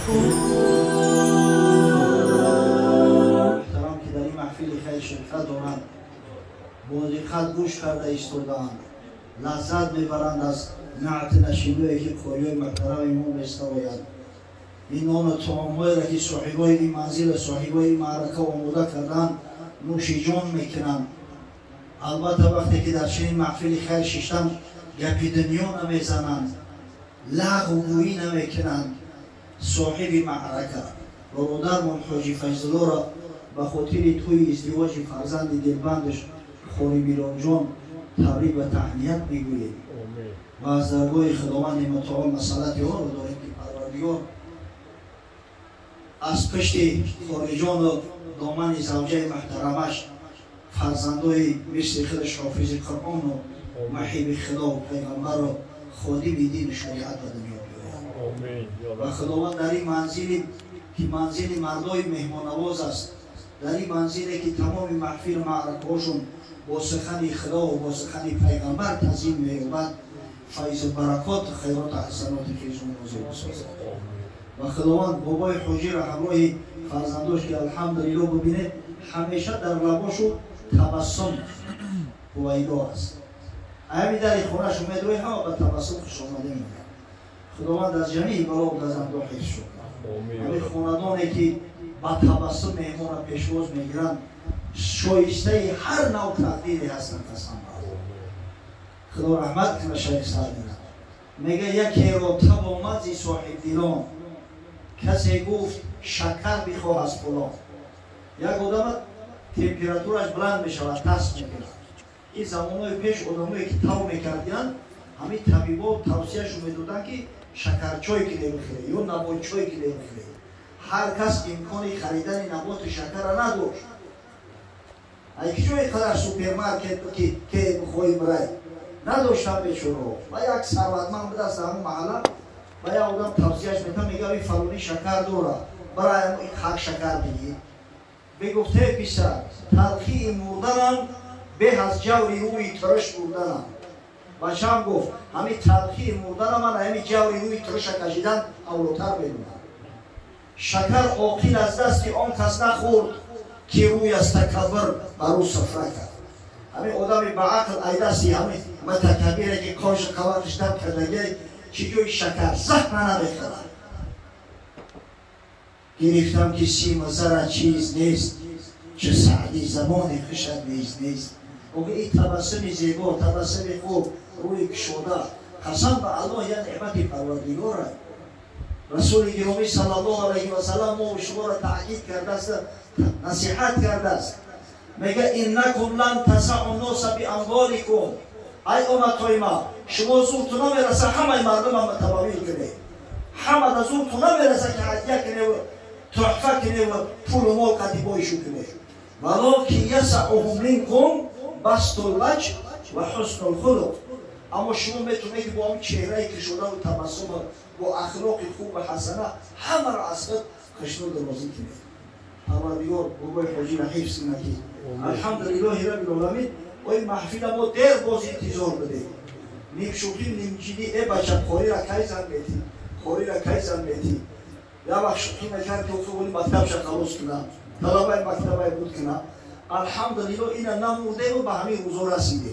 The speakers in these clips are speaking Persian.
محترم که در این محفل خیر شرکت دارند با دقت گوش کرده ایستاده‌اند، لذت میبرند از نعت نشیده‌ای که قاری‌های محترم امام می‌ستاید. این نان طعام‌هایی را که صاحبای این منزل، صاحبای این معرکه آماده کردند نوش جان میکنند. البته وقتی که در چنین محفل خیر ششتن گپی دنیا نمیزنند، لغو گویی نمیکنند. صاحب معرکه برادرمان حاجی فیض‌الله را به خاطر توی ازدواج فرزند دلبندش خوری میران جان تبریک و تهنیت میگوییم و از درگاه خداوند متعال مسئلت ها رو داریم که پروردگار از پشت خارجان و دامن زوجه محترمش فرزندای مثل خودش حافظ قرآن و محیب خدا و پیغمبر و خادم دین شریعت و دنیا بیاید و خداوند در این منزلی که منزل مردای مهمان نواز است، در این منزلی که تمام محفل معرکه هاشون با سخن خدا و با سخن پیغمبر تزیین می‌یابد، فیض و برکات خیرات و حسنات خیزون نازل بسازد و خداوند بابای حاجی را همراه فرزنداش که الحمدلله ببینه همیشه در لباشو تبسم هویدا است. همین در خونه‌ش می‌دوی ها به تبسم خوش آمده میگه. خداوند از جمیع بلا و گزند حفظ شد. همین خاندانی که با تبسم مهمان پیشواز میگیرند شایسته هر نوع تقدیری هستند. قسم خدا رحمت کنه شیخ سعدی میگه یکی را تب آمد زی صاحب دیلان، کسی گفت شکر بخواه از فلان. یک آدم تمپراتورش بلند میشود، تست میکنه. این زمانهای پیش آدمایی که تب میکردن همین طبیبا توصیهشون میدادن که شکر چای که نمیخوره یا نبات چای که نمیخوره. هر کس امکانی خریدن نبات شکر را نداشت. اگه جای قدر سوپرمارکت که بخوایی برای نداشتم بیچاره‌ها و یک ثروتمند بود از همون محله و یک آدم توصیهش میکنه میگه این فلانی شکر داره برای این خاک شکر بگیر. بگفته پسر تلخی مردنم به از جوری روی ترش مردنم. بچه هم گفت همین تلخی مردنم من همین جوری روی ترش کشیدن اولوتر بدونم. شکر عاقل از دست آن کس نخورد که روی از تکبر برو سفره کرد. همین آدمی با عقل ایدستی همین متکبیره که کاش کلارش دم کردگه چجوری شکر زخم نمیخورد. گرفتم که سیم و زر چیز نیست، چه سعدی زبان خشد نیست. اوگه این تبسم زیبا، تبسم خوب روی کشوده قسم به الله یه نعمت پروردگاره. رسول گرامی صلی الله علیه و سلم ما شما را تأکید کرده است، نصیحت کرده است. میگه انکم لن تسعوا الناس باموالکم. ای امتای ما شما زورتون نمیرسه همه مردم هم تباویل کنید، همه در زورتون نمیرسه که هدیه کنید و تحفه کنید و پول و مال قدیبایشو کنید. ولکن یسعهم منکم بسط الوجه و حسن الخلق. اما شما میتونید که با اون چهره که شده و تبسم با اخلاق خوب و حسنه همه را از خود خشنود راضی کنید. پروردگار بابای حاجی را حفظ کنه که الحمدلله رب العالمین و این محفل ما دیر باز انتظار بده. نیم شوخی نیم جدی ای بچه خوری را کی زن میتی، خوری را کی زن میتی. یا وقت شوخی میکرد که اولی مکتب شا خلاص کنه، طلبه مکتبه بود کنه. الحمدلله این نموده و به همین حضور رسیده.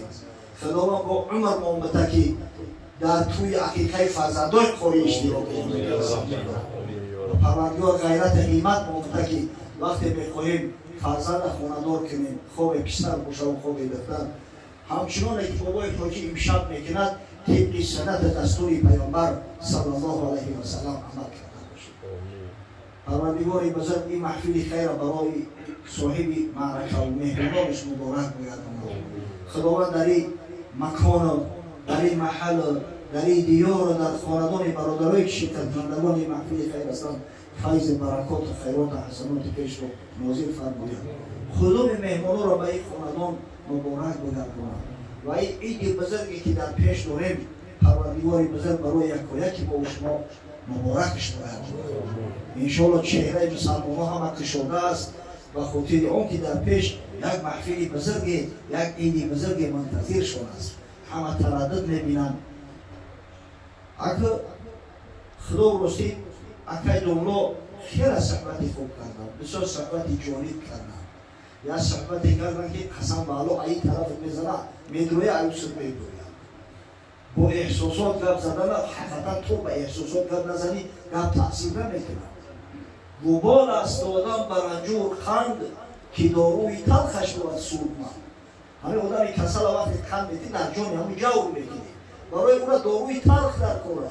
خداوند با عمر محمد که در توی عقیقه فرزندان خوری اشتراک کنه. پروردگار غیرت قیمت محمد که وقتی بخواهیم فرزند خاندار کنیم، خواب پسر باشه و خواب دختر، همچنان که بابای حاجی امشب میکند طبق سنت دستور پیامبر صلی الله علیه و سلم عمل کرده باشید. پروردگار بزرگ این محفل خیر برای صاحب معرکه و مهمانش مبارک بگرداند. خداوند در این مکان، در این محل، در این دیار و در خاندان برادرای که شرکت کنندگان این محفل خیر هستند فیض برکات و خیرات و حسنات پیش رو نازل فرماید. خدای مهمانان را به این خاندان مبارک بگرداند و این عید بزرگی که در پیش داریم پروردگار بزرگ برای یکایک با شما مبارکش باید. انشاءالله چهره مسلمان ها هم کشوده است و خاطر آن که در پیش یک محفل بزرگ، یک عید بزرگ منتظر شده است. همه تردد میبینند. اگر خدا راستی اکای دولو خیلی صحبتی خوب کردم، بسیار صحبتی جالب کردم. یا صحبتی کردن که قسم بالو ای طرف میزنه میدروی ایوسر میدروی. با احساسات گپ زدن حقیقتا تو با احساسات گپ نزنی گپ تاثیر نمیکنه. گوبال است آدم برنجور خند که داروی تلخش بود سودمان. همه آدمی کسل وقتی خند میتی در جانی همون جور میگیری. برای اونا داروی تلخ در کوره.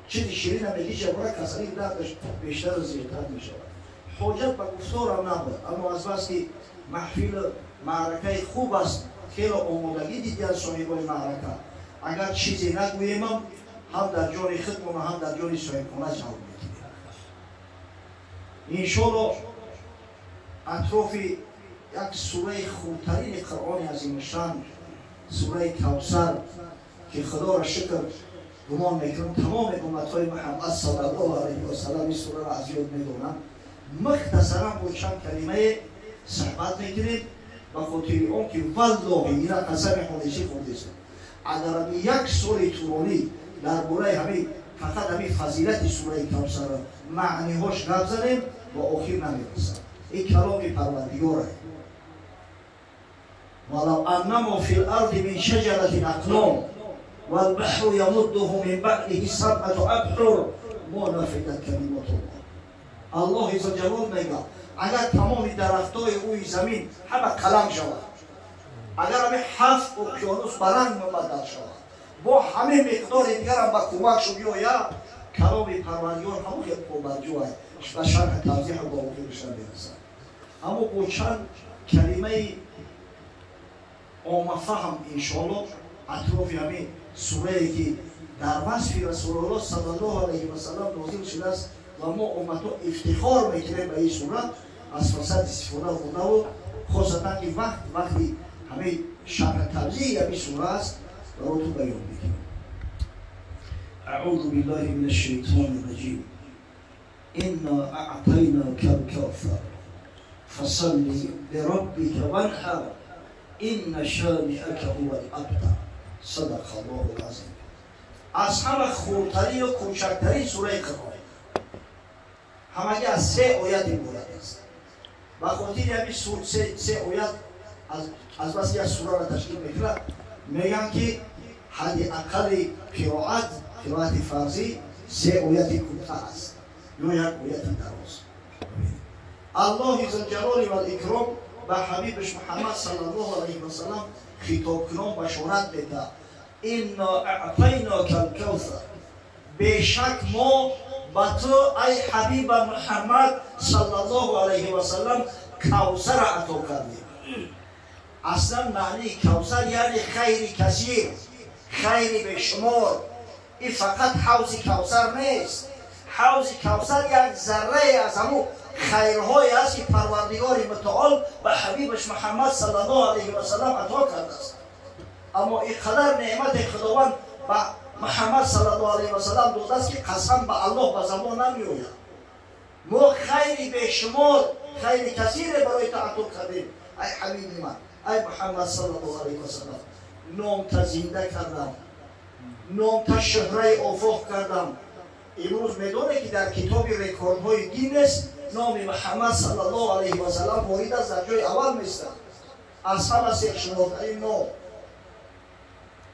چیزی شیرین نمیگی چه برای کسلی دردش بیشتر و زیرتر میشه. حاجت به گفتار هم نبود. اما از بس که محفل معرکه خوب است خیلی آمادگی دیدی از صاحبای معرکه. اگر چیزی نگوییم هم در جان خودمون و هم در جان صاحبخانه جواب میگیریم. انشالله اطراف یک سوره خوبترین قرآن عظیم شان سوره کوثر که خدا را شکر گمان میکنم تمام امتهای محمد صلی الله علیه و سلم این سوره را از یاد میدونم. مختصرا با چند کلمه صحبت میکنیم و خاطر آن که والله این قسم خودشی خودیست. اگر یک سوره طولانی درباره همین فقط همین فضیلت سوره کوثر معنی هاش گپ زدیم و آخر نمیرسد. این کلام پروردگاره. ولو انما فی الارض من شجرة اقلام والبحر یمده من بعده سبعة ابحر ما نفدت کلمات الله. الله عزوجل میگه اگر تمام درختای اوی زمین همه قلم شود، اگر همه 7 اقیانوس برنگ مبدل شود، با همه مقدار دیگر هم با کمک شو بیاید کلام پروردگار همون که پابرجوه و شرح توضیح با اوکیشن برسد. اما با چند کلمه عام فهم انشاءالله اطراف همین سوره که در وصف رسول الله صلی الله علیه و سلم نازل شده است و ما امتا افتخار میکنیم به این سوره از فرصت استفاده بوده و خاصتا که وقتی همه شرح توضیح همین سوره است و رو تو بیان میکنیم. اعوذ بالله من الشیطان الرجیم. انا اعطیناک الکوثر فصل لربک وانحر ان شانئک هو الابتر. صدق الله العظیم. از همه خردترین و کوچکترین سوره قرآن همگی از 3 آیت عبارت است و خاطر همین 3 آیت از بس یک سوره را تشکیل میکنه. میگن که حد اقل قرائت فرضی 3 آیت کوتاه است یا 1 آیت دراز. الله ذوالجلال و الاکرام به حبیبش محمد صلی الله علیه و سلم خطاب کنان بشارت میده انا اعطیناک الکوثر. بیشک ما به تو ای حبیب محمد صلی الله علیه و سلم کوثر عطا کردیم. اصلا معنی کوثر یعنی خیر کثیر، خیر بشمار. این فقط حوض کوثر نیست. حوض کوثر یک ذره از همون خیرهایی است که پروردگار متعال به حبیبش محمد صلی الله علیه و سلم عطا کرده است. اما اینقدر نعمت خداوند به محمد صلی الله علیه و سلم داده است که قسم به الله به زبان نمیآید. ما خیری بشمار، خیر کثیر برای تو عطا کردیم ای حبیب من، ای محمد صلی الله علیه و سلم. نام تا زنده کردم، نام تا شهره آفاق کردم. امروز میدونه که در کتاب رکوردهای گینس نام محمد صلی الله علیه و سلم وارد است، در جای اول میسته از همه سرشناخترین نام.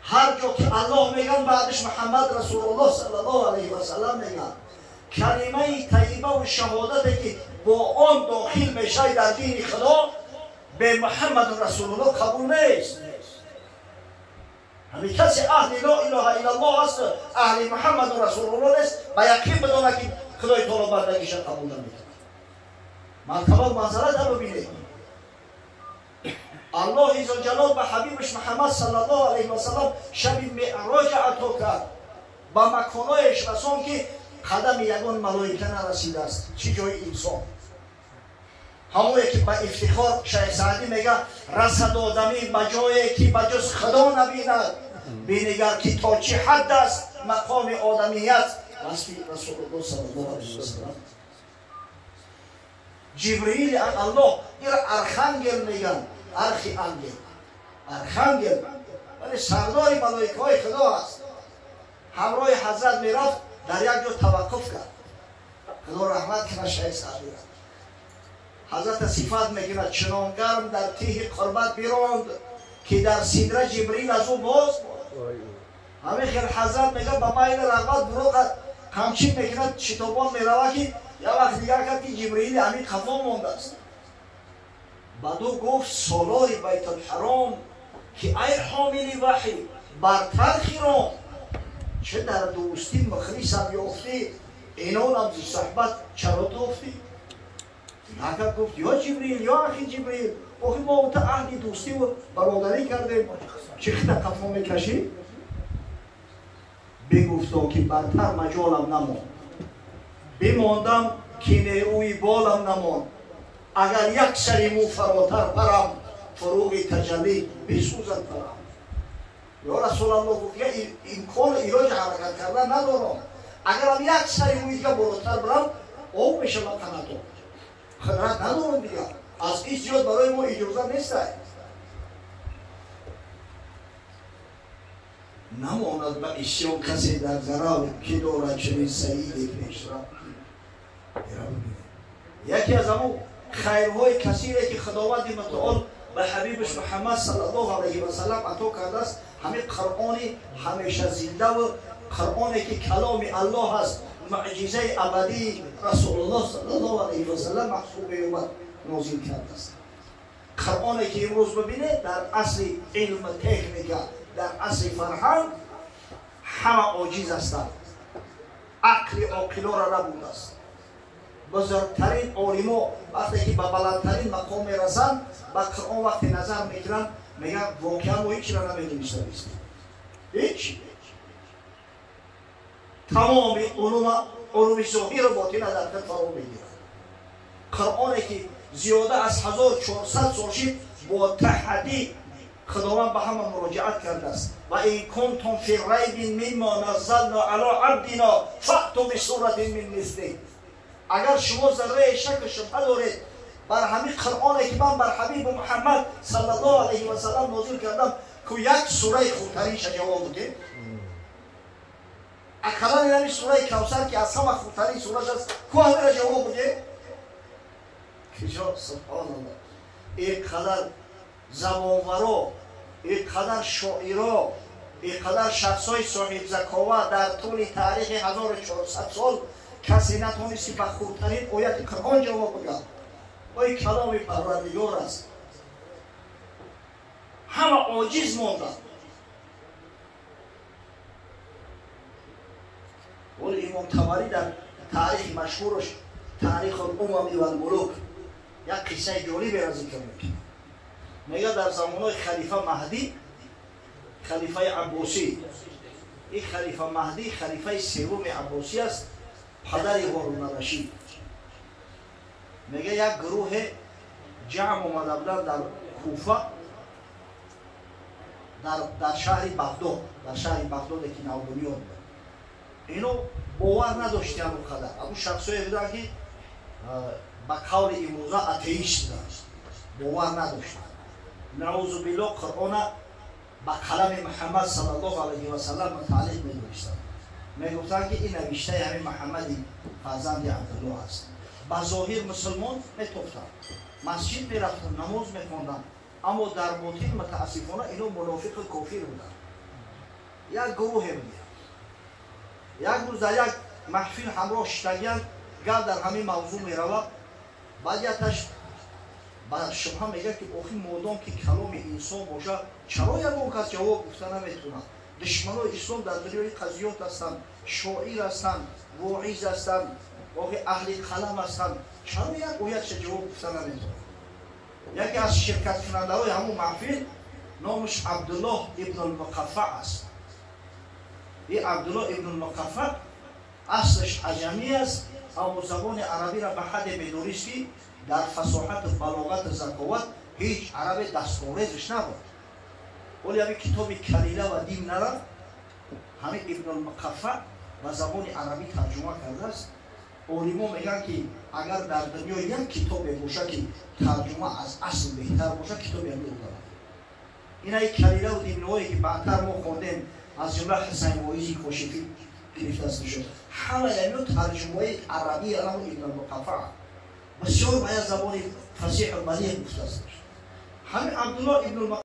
هر جا که الله میگن بعدش محمد رسول الله صلی الله علیه و سلم میگن. کلمه طیبه و شهادت که با آن داخل میشه در دین خدا به محمد رسول الله قبول نیست. همین کسی اهل لا اله الا الله است، اهل محمد رسول الله نیست، با یقین بدونه که خدای تعالی بندگیش قبول نمیکنه. مرتبه منزلت رو ببینید. الله ذوالجلال به حبیبش محمد صلی الله علیه و سلم شب معراج عطا کرد. با مکانایش رسون که قدم یگان ملائکه نرسیده است. چی جای انسان؟ همونی که با افتخار شیخ سعدی میگه رسد آدمی به جایی که به جز خدا نبیند، بینگر که تا چه حد است مقام آدمیت. وصفی رسول الله صلی الله علیه و سلم. جبرئیل الله این ارخانگل میگن، ارخی ارخانگل ولی سردار ملائکه های خدا است. همراه حضرت میرفت، در یک جا توقف کرد. خدا رحمت کنه شیخ سعدی را. حضرت صفات میکنه چنان گرم در تیه قربت بیراند که در سدره جبریل از او باز بود. همین خیلی حضرت میگه با مایل رغبت برو همچین میکنه شتابان میروه که یه وقت دیگر کرد که جبریل همین خفا مانده است. بعدو گفت سالار بیت الحرام که ای حامل وحی برتر خیرام چه در دوستی مخلصم یافتی اینان هم زی صحبت چرا توفتی؟ نکرد گفت یا جبریل یا اخی جبریل آخی ما اوتا عهد دوستی و برادری کردیم چه خیلی قفا میکشی؟ بگفتا که برتر مجالم نمان بماندم که نیروی بالم نمان اگر یک سری مو فراتر برم فروغ تجلی بسوزد برم. یا رسول الله گفت که امکان ایراج حرکت کردن ندارم اگر هم یک سری موی دیگه بالاتر برم او میشه من قناتو خدرت ندارم دیگه از این زیاد برای ما اجازه نیست. نماند به اسیان کسی در ضرار که دارد چنین سعید پیش را. یکی از همون خیرهای کثیره که خداوند متعال به حبیبش محمد صلی الله علیه و سلم عطا کرده است همین قرآن همیشه زنده و قرآنی که کلام الله است معجزه ابدی رسول الله صلی الله علیه و سلم محسوب اومد نازل کرده است. قرآنی که امروز ببینه در اصل علم تکنیک در اصل فرهنگ همه عاجز هستند. عقل عاقلا را نبوده است. بزرگترین عالما وقتی که به بلندترین مقام میرسند به قرآن وقتی نظر میکنند میگن واقعا ما هیچ را نمیدونیم هیچ تمام علوم ظاهر و باطن در خود فرا میگیرند. قرآنی که زیاده از 1400 سال شد با تحدی خداوند به همه مراجعت کرده است و این کنتم فی ریب مما نزلنا علی عبدنا فأتوا بسورة من مثله. اگر شما ذره شک و شبهه دارید بر همین قرآنی که من بر حبیب محمد صلی الله علیه و سلم نازل کردم که یک سوره خوبترینش جواب بده اقلا یعنی سوره کوثر که از همه خوبترین سوره است که همه جواب بده کجا سبحان الله. اینقدر زبانورا اینقدر شاعرا اینقدر شخصای صاحب ذکاوت در طول تاریخ 1400 سال کسی نتونستی به خوبترین آیت قرآن جواب بده. این کلام پروردگار است. همه عاجز ماندن. ولی امام طبری در تاریخ مشهورش تاریخ الامم و الملوک یک قصه جالبی را ذکر میکنه. میگه در زمان خلیفه مهدی خلیفه عباسی این خلیفه مهدی خلیفه سوم عباسی است پدر هارون الرشید. میگه یک گروه جمع اومده بودن در کوفه در شهر بغداد که نوبنیاد بود. اینو باور نداشتن اونقدر. اون شخصایی بودن که با قول امروزه اتئیست بودن باور نداشتن. نعوذ بالله قرآن با قلم محمد صلی الله علیه و سلم متعلق می‌نوشتن. میگفتن که این نوشته همین محمدی فرزند عبدالله است. با ظاهر مسلمان میتوفتن مسجد میرفتن نماز میخوندن اما در باطن متاسفانه اینو منافق کافر بودن. یک گروه بود. یک روز در یک محفل همراه شدگیان گل در همین موضوع میروه بعد یکش با شبه میگه که آخی مادام که کلام انسان باشه چرا یکون کس جواب گفته نمیتونه؟ دشمنای اسلام در دنیای قضیات هستند، شاعر هستند، واعظ هستند، آخی اهل قلم هستند، چرا یک آیتش جواب گفته نمیتونه؟ یکی از شرکت کننده های همون محفل نامش عبدالله ابن المقفع است. این عبدالله ابن المقفع اصلش عجمی است اما زبان عربی را به حد میدونست که در فصاحت بلاغت ذکاوت هیچ عرب دستاویزش نبود. ولی همین کتاب کلیله و دیم نرا همین ابن المقفع و زبان عربی ترجمه کرده است. علما میگن که اگر در دنیا یک کتاب باشه که ترجمه از اصل بهتر باشه کتاب همین داره. اینا کلیله و دیم نوایی که بعدتر ما خوندیم از جمله حسین واعظی کاشفی گرفته است شد. همه اینو ترجمه عربی علم ابن المقفع بسیار باید زبان فصیح و بلیغ گفته است. همین عبدالله ابن